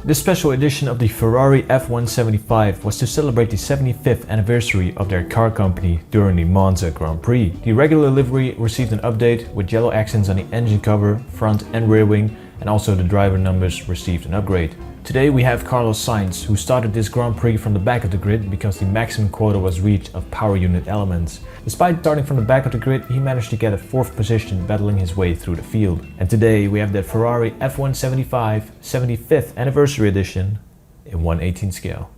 This special edition of the Ferrari F1-75 was to celebrate the 75th anniversary of their car company during the Monza Grand Prix. The regular livery received an update with yellow accents on the engine cover, front and rear wing, and also the driver numbers received an upgrade. Today we have Carlos Sainz, who started this Grand Prix from the back of the grid because the maximum quota was reached of power unit elements. Despite starting from the back of the grid, he managed to get a 4th position, battling his way through the field. And today we have the Ferrari F1-75 75th anniversary edition in 1/18 scale.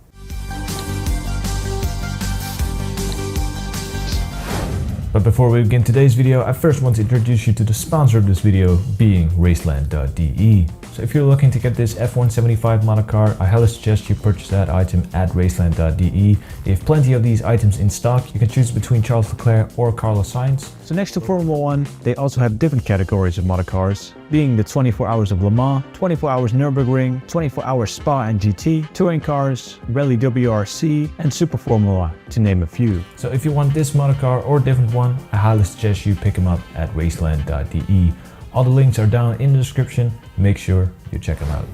But before we begin today's video, I first want to introduce you to the sponsor of this video, being Raceland.de. So if you're looking to get this F1-75 model car, I highly suggest you purchase that item at Raceland.de. They have plenty of these items in stock. You can choose between Charles Leclerc or Carlos Sainz. So next to Formula 1, they also have different categories of model cars, being the 24 Hours of Le Mans, 24 Hours Nürburgring, 24 Hours Spa and GT, touring cars, Rally WRC, and Super Formula, to name a few. So if you want this model car or a different one, I highly suggest you pick them up at Raceland.de. All the links are down in the description. Make sure you check them out.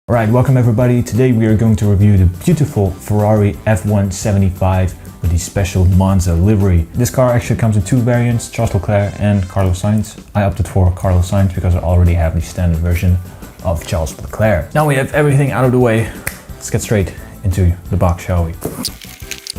Alright, welcome everybody. Today we are going to review the beautiful Ferrari F1-75 with the special Monza livery. This car actually comes in two variants, Charles Leclerc and Carlos Sainz. I opted for Carlos Sainz because I already have the standard version of Charles Leclerc. Now we have everything out of the way. Let's get straight into the box, shall we?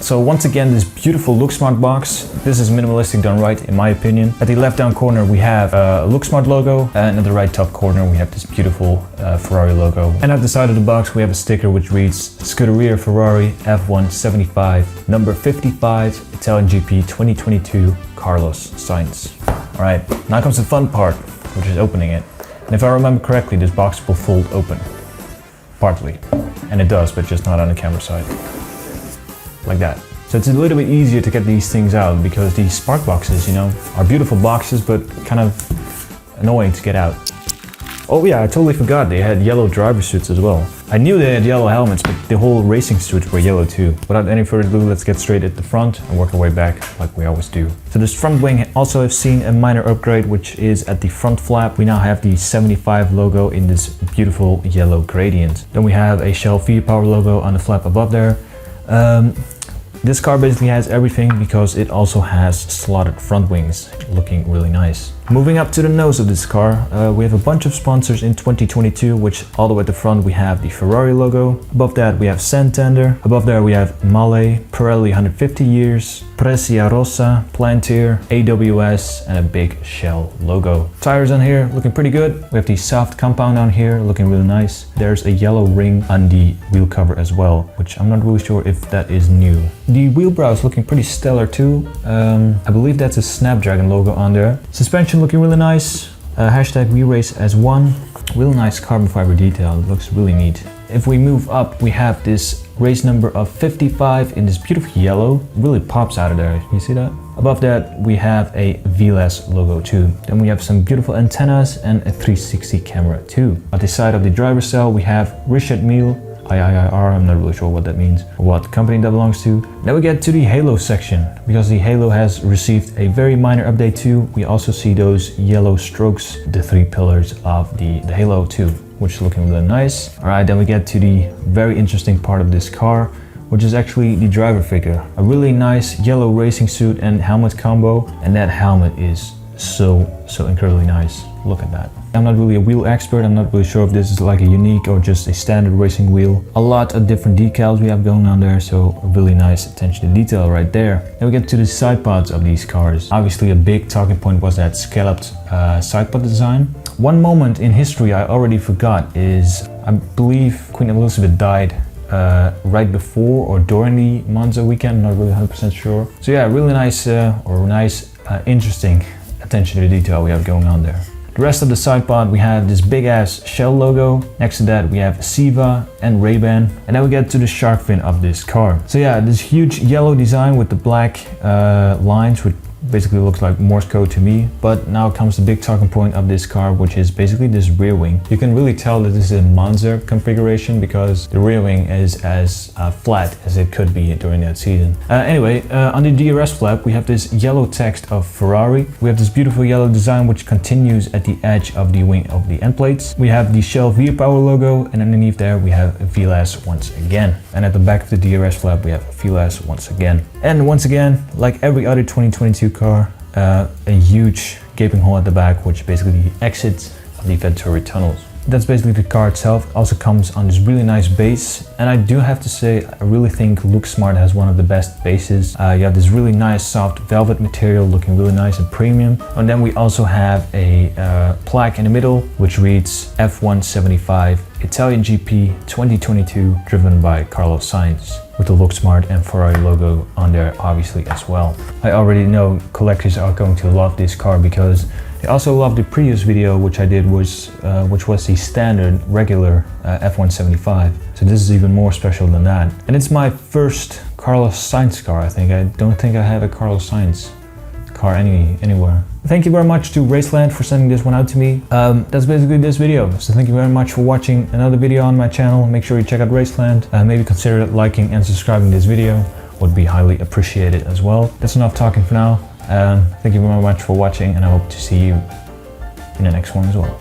So once again, this beautiful Looksmart box. This is minimalistic done right, in my opinion. At the left down corner we have a Looksmart logo, and at the right top corner we have this beautiful Ferrari logo. And at the side of the box we have a sticker which reads Scuderia Ferrari F1-75 number 55 Italian GP 2022 Carlos Sainz. Alright, now comes the fun part, which is opening it. And if I remember correctly, this box will fold open. Partly. And it does, but just not on the camera side. Like that. So it's a little bit easier to get these things out because these spark boxes, you know, are beautiful boxes but kind of annoying to get out. Oh yeah, I totally forgot they had yellow driver suits as well. I knew they had yellow helmets, but the whole racing suits were yellow too. Without any further ado, let's get straight at the front and work our way back like we always do. So this front wing also have seen a minor upgrade, which is at the front flap. We now have the 75 logo in this beautiful yellow gradient. Then we have a Shell V-Power logo on the flap above there. This car basically has everything because it also has slotted front wings, looking really nice. Moving up to the nose of this car, we have a bunch of sponsors in 2022, which all the way at the front we have the Ferrari logo. Above that we have Santander. Above there we have Mahle, Pirelli 150 years, Brescia Rossa, Plantier, AWS, and a big Shell logo. Tires on here looking pretty good. We have the soft compound on here looking really nice. There's a yellow ring on the wheel cover as well, which I'm not really sure if that is new. The wheel brow is looking pretty stellar too. I believe that's a Snapdragon logo on there. Suspension looking really nice. Hashtag WeRace as one. Really nice carbon fiber detail. It looks really neat. If we move up, we have this race number of 55 in this beautiful yellow. It really pops out of there. You see that? Above that, we have a VLS logo too. Then we have some beautiful antennas and a 360 camera too. At the side of the driver's cell, we have Richard Mille. IIR, I'm not really sure what that means or what company that belongs to. Then we get to the halo section, because the halo has received a very minor update too. We also see those yellow strokes, the 3 pillars of the halo too, which is looking really nice. Alright, then we get to the very interesting part of this car, which is actually the driver figure. A really nice yellow racing suit and helmet combo, and that helmet is so incredibly nice. Look at that. I'm not really a wheel expert. I'm not really sure if this is like a unique or just a standard racing wheel. A lot of different decals we have going on there, so a really nice attention to detail right there. Then we get to the side pods of these cars. Obviously a big talking point was that scalloped side pod design. One moment in history I already forgot is, I believe Queen Elizabeth died right before or during the Monza weekend. I'm not really 100% sure. So yeah, really nice interesting attention to detail we have going on there. The rest of the side pod, we have this big ass Shell logo. Next to that we have Siva and Ray-Ban, and then we get to the shark fin of this car. So yeah, this huge yellow design with the black lines with basically looks like Morse code to me. But now comes the big talking point of this car, which is basically this rear wing. You can really tell that this is a Monza configuration because the rear wing is as flat as it could be during that season. Anyway, on the DRS flap we have this yellow text of Ferrari. We have this beautiful yellow design which continues at the edge of the wing of the end plates. We have the Shell V-Power logo, and underneath there we have VLAS once again. And at the back of the DRS flap we have VLAS once again. And once again, like every other 2022 car, a huge gaping hole at the back, which basically exits the Venturi tunnels. That's basically the car itself. It also comes on this really nice base, and I do have to say I really think Looksmart has one of the best bases. You have this really nice soft velvet material looking really nice and premium, and then we also have a plaque in the middle which reads F1-75 Italian GP 2022 driven by Carlos Sainz, with the Looksmart and Ferrari logo on there obviously as well. I already know collectors are going to love this car because they also loved the previous video which I did, which was the standard regular F1-75. So this is even more special than that. And it's my first Carlos Sainz car, I think. I don't think I have a Carlos Sainz car anywhere. Thank you very much to Raceland for sending this one out to me. That's basically this video. So thank you very much for watching another video on my channel. Make sure you check out Raceland. Maybe consider liking and subscribing this video. Would be highly appreciated as well. That's enough talking for now. Thank you very much for watching, and I hope to see you in the next one as well.